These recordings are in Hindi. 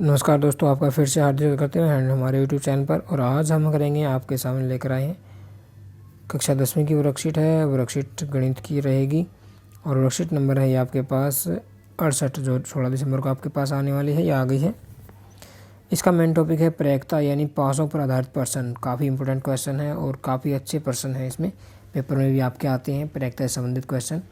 नमस्कार दोस्तों, आपका फिर से हार्दिक स्वागत करते हैं हमारे यूट्यूब चैनल पर। और आज हम करेंगे, आपके सामने लेकर आए हैं कक्षा 10वीं की वर्कशीट है। वर्कशीट गणित की रहेगी और वर्कशीट नंबर है ये आपके पास 68, जो 16 दिसंबर को आपके पास आने वाली है या आ गई है। इसका मेन टॉपिक है प्रायिकता, यानी पासों पर आधारित प्रश्न। काफ़ी इंपॉर्टेंट क्वेश्चन है और काफ़ी अच्छे प्रश्न हैं। इसमें पेपर में भी आपके आते हैं प्रायिकता से संबंधित क्वेश्चन,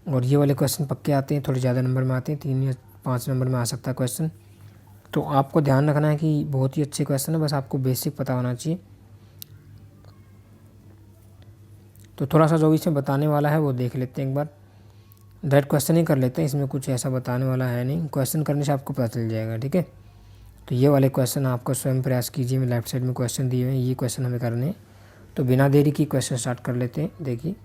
और ये वाले क्वेश्चन पक्के आते हैं, थोड़े ज़्यादा नंबर में आते हैं, 3 या 5 नंबर में आ सकता है क्वेश्चन। तो आपको ध्यान रखना है कि बहुत ही अच्छे क्वेश्चन है, बस आपको बेसिक पता होना चाहिए। तो थोड़ा सा जो इसमें बताने वाला है वो देख लेते हैं एक बार। डायरेक्ट क्वेश्चन ही कर लेते हैं, इसमें कुछ ऐसा बताने वाला है नहीं। क्वेश्चन करने से आपको पता चल जाएगा, ठीक है। तो ये वाले क्वेश्चन आपको स्वयं प्रयास कीजिए। मैं लेफ्ट साइड में क्वेश्चन दिए हुए हैं, ये क्वेश्चन हमें करने हैं। तो बिना देरी की क्वेश्चन स्टार्ट कर लेते हैं। देखिए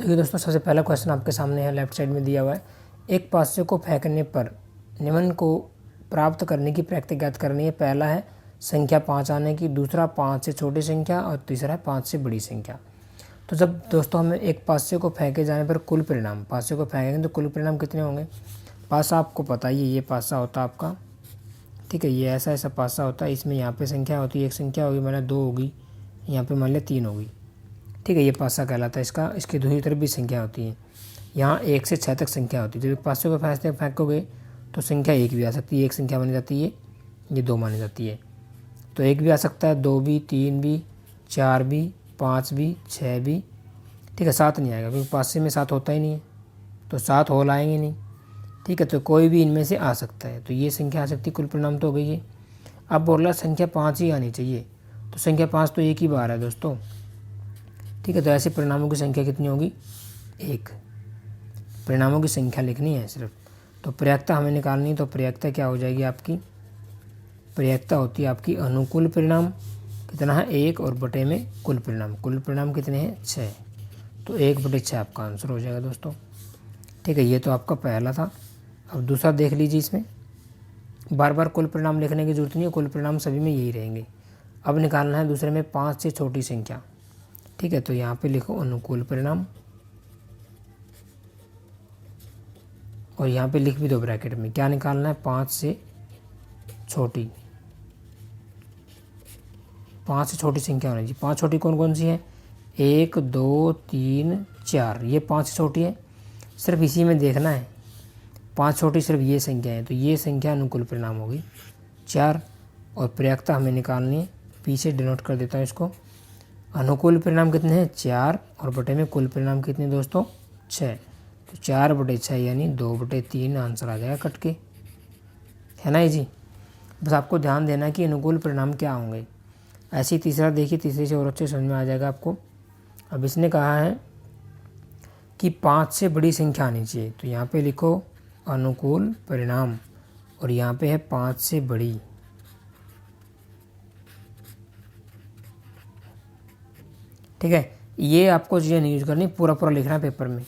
दोस्तों, सबसे पहला क्वेश्चन आपके सामने है, लेफ्ट साइड में दिया हुआ है। एक पासे को फेंकने पर निम्न को प्राप्त करने की प्रक्रिया ज्ञात करनी है। पहला है संख्या 5 आने की, दूसरा 5 से छोटी संख्या, और तीसरा है 5 से बड़ी संख्या। तो जब दोस्तों हमें एक पासे को फेंके जाने पर कुल परिणाम, पासे को फेंकेंगे तो कुल परिणाम कितने होंगे। पासा आपको पता ही है, ये पासा होता है आपका, ठीक है। ये ऐसा ऐसा पासा होता है, इसमें यहाँ पे संख्या होती है, एक संख्या होगी, मान लिया 2 होगी, यहाँ पे मान लिया 3 होगी, ठीक है। ये पासा कहलाता है इसका। इसकी दूसरी तरफ भी संख्या होती है, यहाँ 1 से 6 तक संख्या होती है। जब एक पासे को फेंकोगे तो संख्या 1 भी आ सकती है, एक संख्या मानी जाती है, ये 2 मानी जाती है। तो 1 भी आ सकता है, 2 भी, 3 भी, 4 भी, 5 भी, 6 भी, ठीक है। 7 नहीं आएगा क्योंकि पासे में 7 होता ही नहीं है, तो 7 होल आएंगे नहीं, ठीक है। तो कोई भी इनमें से आ सकता है, तो ये संख्या आ सकती है। कुल परिणाम तो हो गई है। अब बोल रहा संख्या 5 ही आनी चाहिए, तो संख्या 5 तो एक ही बार है दोस्तों, ठीक है। तो ऐसे परिणामों की संख्या कितनी होगी, 1। परिणामों की संख्या लिखनी है सिर्फ। तो प्रायिकता हमें निकालनी है, तो प्रायिकता क्या हो जाएगी आपकी, प्रायिकता होती है आपकी अनुकूल परिणाम, कितना है 1, और बटे में कुल परिणाम। कुल परिणाम कितने हैं 6, तो 1/6 आपका आंसर हो जाएगा दोस्तों, ठीक है। ये तो आपका पहला था। अब दूसरा देख लीजिए, इसमें बार बार कुल परिणाम लिखने की जरूरत नहीं है, कुल परिणाम सभी में यही रहेंगे। अब निकालना है दूसरे में 5 से छोटी संख्या, ठीक है। तो यहाँ पे लिखो अनुकूल परिणाम, और यहाँ पे लिख भी दो ब्रैकेट में, क्या निकालना है, 5 से छोटी। 5 से छोटी संख्या होनी चाहिए। 5 छोटी कौन कौन सी है, 1, 2, 3, 4, ये 5 से छोटी है। सिर्फ इसी में देखना है, 5 छोटी सिर्फ ये संख्या है, तो ये संख्या अनुकूल परिणाम होगी 4। और प्रायिकता हमें निकालनी है, पीछे डिनोट कर देता हूँ इसको। अनुकूल परिणाम कितने हैं 4, और बटे में कुल परिणाम कितने दोस्तों 6। तो 4/6 यानी 2/3 आंसर आ जाएगा कट के, है ना जी। बस आपको ध्यान देना है कि अनुकूल परिणाम क्या होंगे। ऐसे ही तीसरा देखिए, तीसरे से और अच्छे समझ में आ जाएगा आपको। अब इसने कहा है कि 5 से बड़ी संख्या आनी चाहिए, तो यहाँ पे लिखो अनुकूल परिणाम, और यहाँ पे है 5 से बड़ी, ठीक है। ये आपको चीज़ें नहीं यूज करनी, पूरा पूरा लिखना है पेपर में,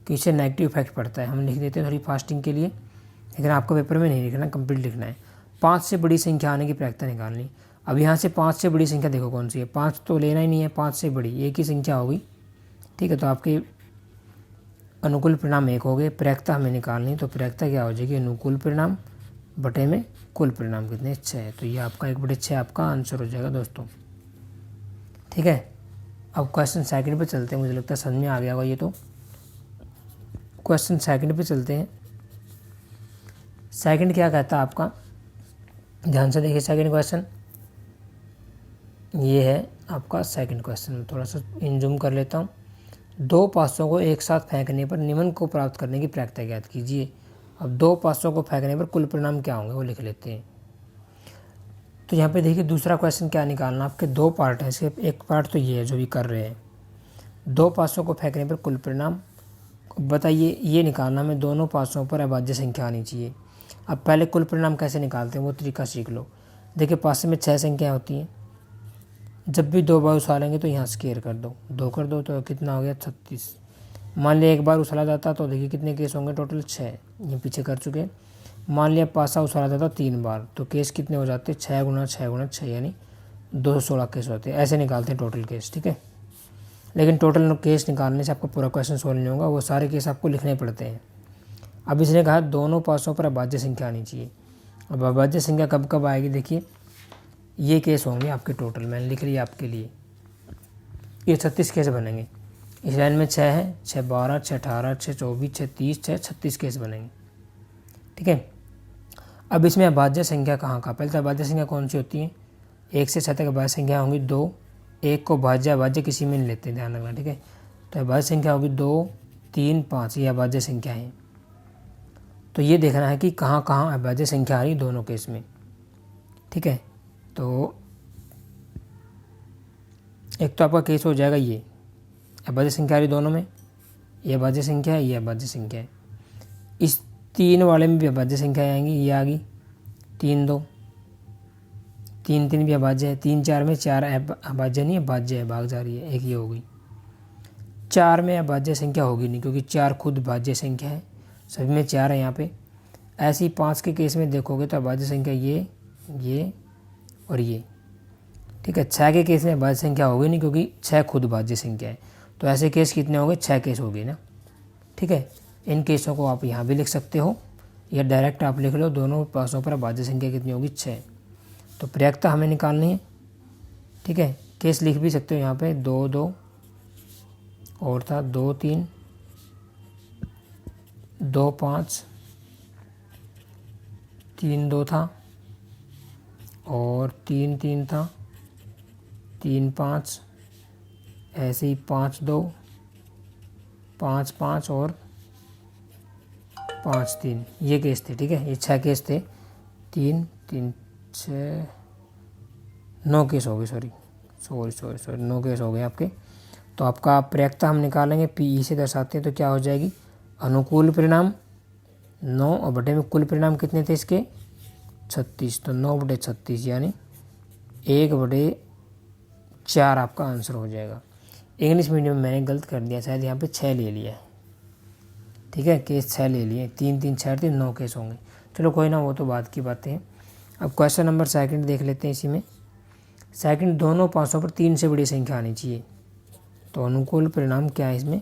कि इससे नेगेटिव इफेक्ट पड़ता है। हम लिख देते हैं थोड़ी फास्टिंग के लिए, लेकिन आपको पेपर में नहीं लिखना, कंप्लीट लिखना है। 5 से बड़ी संख्या आने की प्रायिकता निकालनी। अब यहाँ से 5 से बड़ी संख्या देखो कौन सी है, 5 तो लेना ही नहीं है, 5 से बड़ी एक ही संख्या होगी, ठीक है। तो आपके अनुकूल परिणाम 1 हो गए। प्रायिकता हमें निकालनी, तो प्रायिकता क्या हो जाएगी, अनुकूल परिणाम बटे में कुल परिणाम कितने 6। तो ये आपका 1/6 आपका आंसर हो जाएगा दोस्तों, ठीक है। अब क्वेश्चन सेकंड पे चलते हैं, मुझे लगता है समझ में आ गया होगा ये। तो क्वेश्चन सेकंड पे चलते हैं। सेकंड क्या कहता है आपका, ध्यान से देखिए। सेकंड क्वेश्चन ये है आपका सेकंड क्वेश्चन, में थोड़ा सा इन जूम कर लेता हूँ। 2 पासों को एक साथ फेंकने पर निम्न को प्राप्त करने की प्रक्रिया ज्ञात कीजिए। अब 2 पासों को फेंकने पर कुल परिणाम क्या होंगे वो लिख लेते हैं। तो यहाँ पे देखिए दूसरा क्वेश्चन क्या निकालना, आपके 2 पार्ट हैं, सिर्फ एक पार्ट तो ये है जो भी कर रहे हैं। 2 पासों को फेंकने पर कुल परिणाम बताइए, ये निकालना में दोनों पासों पर अभाज्य संख्या आनी चाहिए। अब पहले कुल परिणाम कैसे निकालते हैं वो तरीका सीख लो। देखिए पासे में 6 संख्याएँ होती हैं, जब भी 2 बार उछालेंगे तो यहाँ स्केयर कर दो, 2 कर दो, तो कितना हो गया 36। मान लिया एक बार उछाला जाता तो देखिए कितने केस होंगे टोटल 6, ये पीछे कर चुके। मान लिया पासा उछाला जाता 3 बार, तो केस कितने हो जाते 6 गुना 6 गुना 6 यानी 216 केस होते हैं। ऐसे निकालते हैं टोटल केस, ठीक है। लेकिन टोटल केस निकालने से आपको पूरा क्वेश्चन सॉल्व नहीं होगा, वो सारे केस आपको लिखने पड़ते हैं। अब इसने कहा दोनों पासों पर अभाज्य संख्या आनी चाहिए। अब अभाज्य संख्या कब कब आएगी, देखिए ये केस होंगे आपके टोटल, मैंने लिख लिया आपके लिए। ये 36 केस बनेंगे। इस लाइन में 6 है, 6 12, 6 18, 6 24, 6 30, 6 36 केस बनेंगे। ठीक है। अब इसमें अभाज्य संख्या कहाँ का, पहले तो अभाज्य संख्या कौन सी होती है, 1 से 6 तक अभाज्य संख्या होंगी 2। 1 को भाज्य अभाज्य किसी में नहीं लेते, ध्यान रखना। ठीक है। तो अभाज्य संख्या होगी 2 3 5, ये अभाज्य संख्या है। तो ये देखना है कि कहाँ कहाँ अभाज्य संख्या आ रही दोनों केस में। ठीक है। तो एक तो आपका केस हो जाएगा ये अभाज्य संख्या आ रही दोनों में, ये अभाज्य संख्या है, ये अभाज्य संख्या है। इस 3 वाले में भी अभाज्य संख्या आएंगी, ये आ गई 3 2, 3 3 भी अभाज्य है। 3 4 में 4 अभाज्य नहीं है, भाज्य है, भाग जा रही है, एक ये हो गई। 4 में अभाज्य संख्या होगी नहीं क्योंकि 4 खुद भाज्य संख्या है, सभी में 4 है यहाँ पे। ऐसी 5 के केस में देखोगे तो अभाज्य संख्या ये और ये। ठीक है। 6 के केस में अभाज्य संख्या होगी नहीं क्योंकि 6 खुद भाज्य संख्या है। तो ऐसे केस कितने हो गए, 6 केस हो गए ना। ठीक है। इन केसों को आप यहाँ भी लिख सकते हो या डायरेक्ट आप लिख लो, दोनों पासों पर अभाज्य संख्या कितनी होगी, 6। तो प्रयक्ता हमें निकालनी है। ठीक है। केस लिख भी सकते हो यहाँ पे 2 2 और था 2 3 2 5 3 2 था और 3 3 था, 3 5, ऐसे ही 5 2 5 5 और 5 3, ये केस थे। ठीक है। ये 6 केस थे, 3 3 6 9 केस हो गए, सॉरी 9 केस हो गए आपके। तो आपका प्रयक्ता हम निकालेंगे, पी से दर्शाते हैं तो क्या हो जाएगी, अनुकूल परिणाम 9 और बटे में कुल परिणाम कितने थे इसके, 36। तो 9 बटे 36 यानी 1/4 आपका आंसर हो जाएगा। इंग्लिश मीडियम में मैंने गलत कर दिया, शायद यहाँ पे 6 ले लिया है। ठीक है। केस 6 ले लिए, 3 3 6 3 9 केस होंगे। चलो कोई ना, वो तो बाद की बातें हैं। अब क्वेश्चन नंबर सेकंड देख लेते हैं। इसी में सेकंड, दोनों पासों पर 3 से बड़ी संख्या आनी चाहिए। तो अनुकूल परिणाम क्या है इसमें,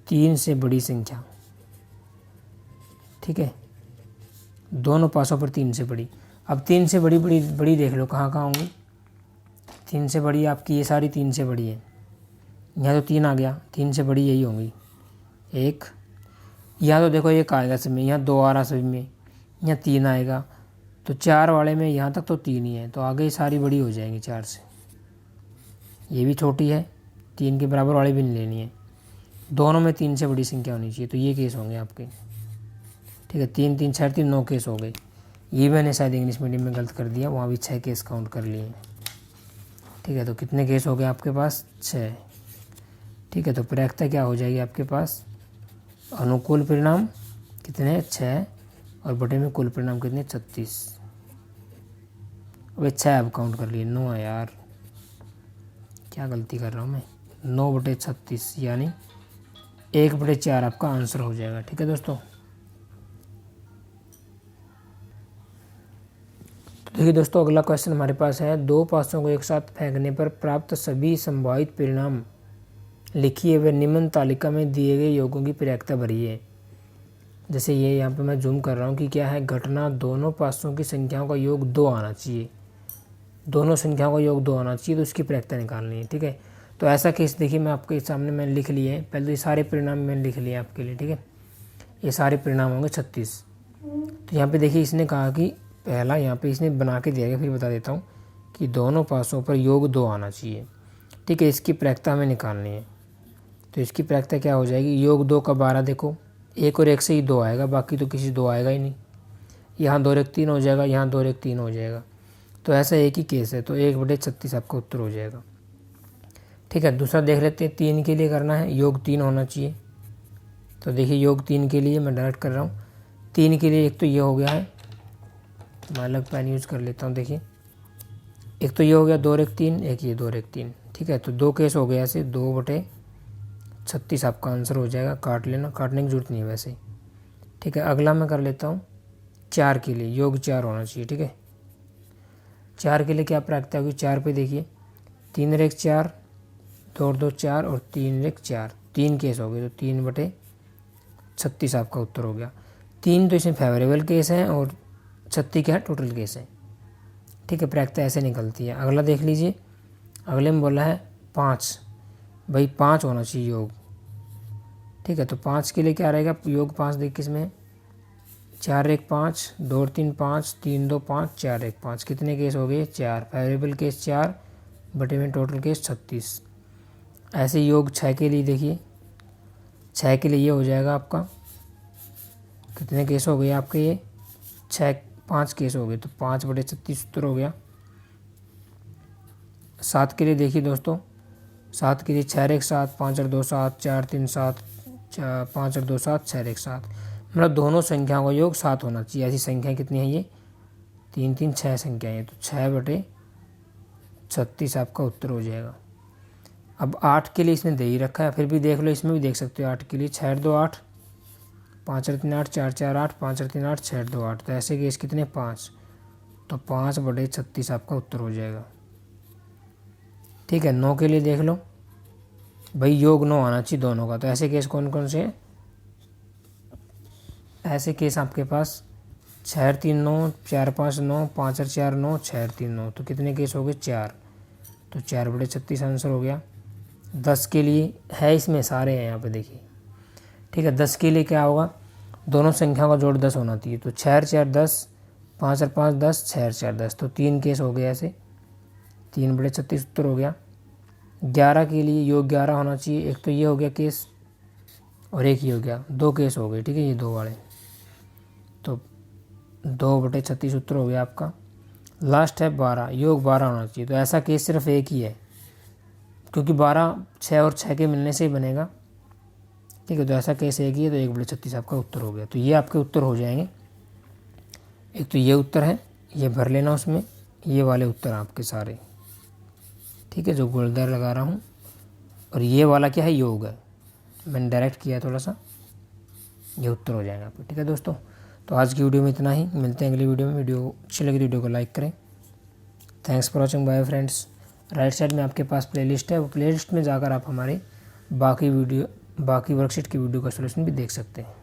3 से बड़ी संख्या। ठीक है। दोनों पासों पर 3 से बड़ी। अब 3 से बड़ी बड़ी बड़ी देख लो कहाँ कहाँ होंगी। 3 से बड़ी आपकी ये सारी 3 से बड़ी है, यहाँ तो 3 आ गया, 3 से बड़ी यही होंगी। 1 यहाँ तो देखो 1 आएगा सब में, यहाँ 2 आ रहा सभी में, यहाँ 3 आएगा। तो 4 वाले में यहाँ तक तो 3 ही है, तो आगे सारी बड़ी हो जाएंगी 4 से। ये भी छोटी है, 3 के बराबर वाली भी नहीं लेनी है, दोनों में 3 से बड़ी संख्या होनी चाहिए। तो ये केस होंगे आपके। ठीक है। 3 3 6 3 9 केस हो गए। ये मैंने शायद इंग्लिश मीडियम में गलत कर दिया, वहाँ भी 6 केस काउंट कर लिए। ठीक है। तो कितने केस हो गए आपके पास, 6। ठीक है। तो प्रयक्ता क्या हो जाएगी आपके पास, अनुकूल परिणाम कितने, 6 और बटे में कुल परिणाम कितने, 36। अब 6 अब काउंट कर लिए, 9 है यार, क्या गलती कर रहा हूँ मैं। 9 बटे 36 यानी 1/4 आपका आंसर हो जाएगा। ठीक है दोस्तों। तो देखिए दोस्तों, अगला क्वेश्चन हमारे पास है, 2 पासों को एक साथ फेंकने पर प्राप्त सभी संभावित परिणाम लिखिए व निम्न तालिका में दिए गए योगों की प्रयक्ता भरिए। जैसे ये यहाँ पे मैं जूम कर रहा हूँ कि क्या है, घटना दोनों पासों की संख्याओं का योग 2 आना चाहिए, दोनों संख्याओं का योग 2 आना चाहिए, तो उसकी प्रयक्ता निकालनी है। ठीक है। तो ऐसा केस देखिए मैं आपके सामने मैंने लिख लिए हैं, पहले तो ये सारे परिणाम मैंने लिख लिए आपके लिए। ठीक है। ये सारे परिणाम होंगे 36। तो यहाँ पे देखिए इसने कहा कि पहला यहाँ पे इसने बना के दिया है, फिर बता देता हूँ कि दोनों पासों पर योग 2 आना चाहिए। ठीक है। इसकी प्रयक्ता हमें निकालनी है। तो इसकी प्रयक्ता क्या हो जाएगी, योग 2 का 12, देखो 1 और 1 से ही 2 आएगा, बाकी तो किसी 2 आएगा ही नहीं। यहाँ 2 और 1 3 हो जाएगा, यहाँ 2 और 1 3 हो जाएगा। तो ऐसा एक ही केस है, तो 1/36 आपका उत्तर हो जाएगा। ठीक है। दूसरा देख लेते हैं, 3 के लिए करना है, योग 3 होना चाहिए। तो देखिए योग 3 के लिए मैं डायरेक्ट कर रहा हूँ। 3 के लिए एक तो ये हो गया है, मैं अलग पेन यूज़ कर लेता हूँ। देखिए एक तो ये हो गया 2 और 1 3, एक ये 2 और 1 3। ठीक है। तो 2 केस हो गया ऐसे, 2/36 आपका आंसर हो जाएगा। काट लेना, काटने की जरूरत नहीं है वैसे। ठीक है। अगला मैं कर लेता हूँ 4 के लिए, योग 4 होना चाहिए। ठीक है। 4 के लिए क्या प्रयक्ता होगी, 4 पे देखिए 3 और 1 4, 2 और 2 4 और 3 और 1 4, 3 केस हो गए। तो 3/36 आपका उत्तर हो गया। 3 तो इसमें फेवरेबल केस हैं और 36 क्या है, टोटल केस है। ठीक है, प्रायिकता ऐसे निकलती है। अगला देख लीजिए, अगले में बोला है 5, भाई 5 होना चाहिए योग। ठीक है, तो 5 के लिए क्या रहेगा, योग 5 देख किस में, 4 1 5, 2 3 5, 3 2 5, 4 1 5, कितने केस हो गए, 4। फेवरेबल केस 4 बटे में टोटल केस 36। ऐसे योग 6 के लिए देखिए, 6 के लिए ये हो जाएगा आपका, कितने केस हो गए आपके, ये 5 केस हो गए, तो 5 बटे 36 उत्तर हो गया। 7 के लिए देखिए दोस्तों, 7 के लिए 6 1 7, 5 और 2 7, 4 3 7, 5 और 2 7, 6 1 7, मतलब दोनों संख्याओं का योग 7 होना चाहिए। ऐसी संख्याएं कितनी है ये, 3 3 6 संख्याएं हैं, तो 6 बटे 36 आपका उत्तर हो जाएगा। अब 8 के लिए इसने दे ही रखा है, फिर भी देख लो, इसमें भी देख सकते हो। 8 के लिए 6 2 8, 5 और 3 8, 4 4 8, 5 और 3 8, 6 2 8, तो ऐसे केस कितने, 5, तो 5 बटे 36 आपका उत्तर हो जाएगा। ठीक है, 9 के लिए देख लो, भाई योग 9 आना चाहिए दोनों का, तो ऐसे केस कौन कौन से हैं, ऐसे केस आपके पास 6 और 3 9, 4 5 9, 5 और 4 9, 6 और 3 9, तो कितने केस हो गए, 4, तो 4 बटे 36 आंसर हो गया। 10 के लिए है, इसमें सारे हैं यहाँ पे देखिए। ठीक है, 10 के लिए क्या होगा, दोनों संख्याओं का जोड़ 10 होना चाहिए, तो 6 और 4 10, 5 और 5 10, 6 और 4 10, तो 3 केस हो गए ऐसे, 3 बटे 36 उत्तर हो गया। 11 के लिए योग 11 होना चाहिए, एक तो ये हो गया केस और एक ये हो गया, 2 केस हो गए। ठीक है, ये 2 वाले, तो 2 बटे 36 उत्तर हो गया आपका। लास्ट है 12, योग 12 होना चाहिए, तो ऐसा केस सिर्फ एक ही है, क्योंकि 12 6 और 6 के मिलने से ही बनेगा। ठीक है, तो ऐसा केस एक ही है, तो 1 बटे 36 आपका उत्तर हो गया। तो ये आपके उत्तर हो जाएंगे। एक तो ये उत्तर है, ये भर लेना उसमें, ये वाले उत्तर आपके सारे। ठीक है, जो गोलदार लगा रहा हूँ, और ये वाला क्या है, योग है, मैंने डायरेक्ट किया थोड़ा सा, ये उत्तर हो जाएगा आपको। ठीक है दोस्तों, तो आज की वीडियो में इतना ही, मिलते हैं अगली वीडियो में। वीडियो अच्छी लगी वीडियो को लाइक करें। Thanks for watching, bye friends. Right side में आपके पास प्लेलिस्ट है, वो प्लेलिस्ट में जाकर आप हमारे बाकी वर्कशीट की वीडियो का सोल्यूशन भी देख सकते हैं।